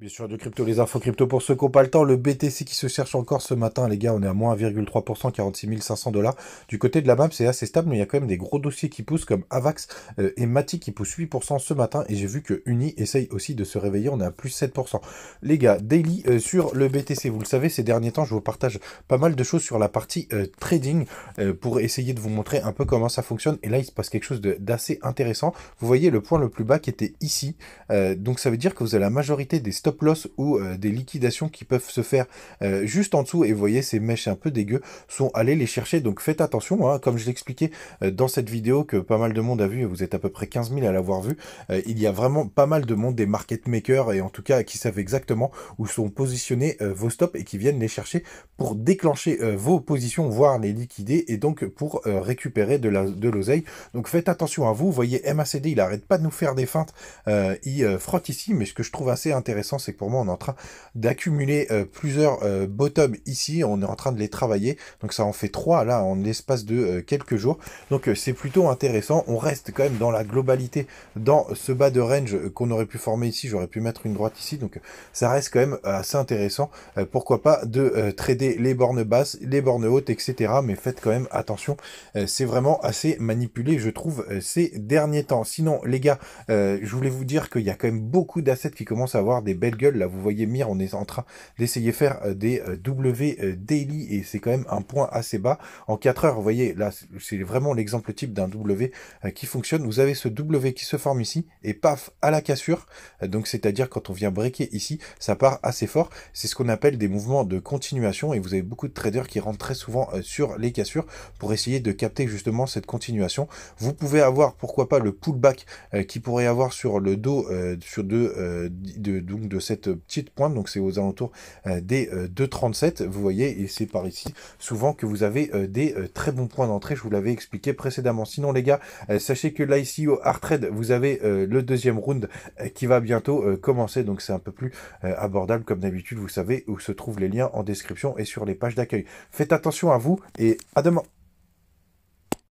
Bien sûr, de crypto, les infos crypto pour ceux qui n'ont pas le temps. Le BTC qui se cherche encore ce matin, les gars, on est à moins 1,3%, 46 500 $. Du côté de la map, c'est assez stable, mais il y a quand même des gros dossiers qui poussent, comme Avax et Matic qui poussent 8% ce matin. Et j'ai vu que Uni essaye aussi de se réveiller, on est à plus 7%. Les gars, daily sur le BTC, vous le savez, ces derniers temps, je vous partage pas mal de choses sur la partie trading pour essayer de vous montrer un peu comment ça fonctionne. Et là, il se passe quelque chose d'assez intéressant. Vous voyez le point le plus bas qui était ici. Donc ça veut dire que vous avez la majorité des stop loss ou des liquidations qui peuvent se faire juste en dessous. Et vous voyez, ces mèches un peu dégueu sont allées les chercher. Donc faites attention, hein, comme je l'expliquais dans cette vidéo que pas mal de monde a vu, vous êtes à peu près 15 000 à l'avoir vu, il y a vraiment pas mal de monde, des market makers, et en tout cas qui savent exactement où sont positionnés vos stops et qui viennent les chercher pour déclencher vos positions, voire les liquider, et donc pour récupérer de l'oseille. Donc faites attention à vous. Vous voyez, MACD, il arrête pas de nous faire des feintes, il frotte ici, mais ce que je trouve assez intéressant, c'est que pour moi, on est en train d'accumuler plusieurs bottoms ici, on est en train de les travailler, donc ça en fait 3 là en l'espace de quelques jours, donc c'est plutôt intéressant. On reste quand même dans la globalité, dans ce bas de range qu'on aurait pu former ici, j'aurais pu mettre une droite ici, donc ça reste quand même assez intéressant, pourquoi pas de trader les bornes basses, les bornes hautes, etc., mais faites quand même attention, c'est vraiment assez manipulé, je trouve, ces derniers temps. Sinon, les gars, je voulais vous dire qu'il y a quand même beaucoup d'assets qui commencent à avoir des belles gueules. Là, vous voyez Mir, on est en train d'essayer de faire des W daily, et c'est quand même un point assez bas. En 4 heures, vous voyez, là, c'est vraiment l'exemple type d'un W qui fonctionne. Vous avez ce W qui se forme ici, et paf, à la cassure. Donc, c'est-à-dire quand on vient breaker ici, ça part assez fort. C'est ce qu'on appelle des mouvements de continuation, et vous avez beaucoup de traders qui rentrent très souvent sur les cassures pour essayer de capter justement cette continuation. Vous pouvez avoir, pourquoi pas, le pullback qui pourrait avoir sur le dos donc de cette petite pointe, donc c'est aux alentours des 2,37, vous voyez, et c'est par ici souvent que vous avez des très bons points d'entrée, je vous l'avais expliqué précédemment. Sinon les gars, sachez que là ici au hard trade, vous avez le deuxième round qui va bientôt commencer, donc c'est un peu plus abordable comme d'habitude. Vous savez où se trouvent les liens en description et sur les pages d'accueil. Faites attention à vous et à demain.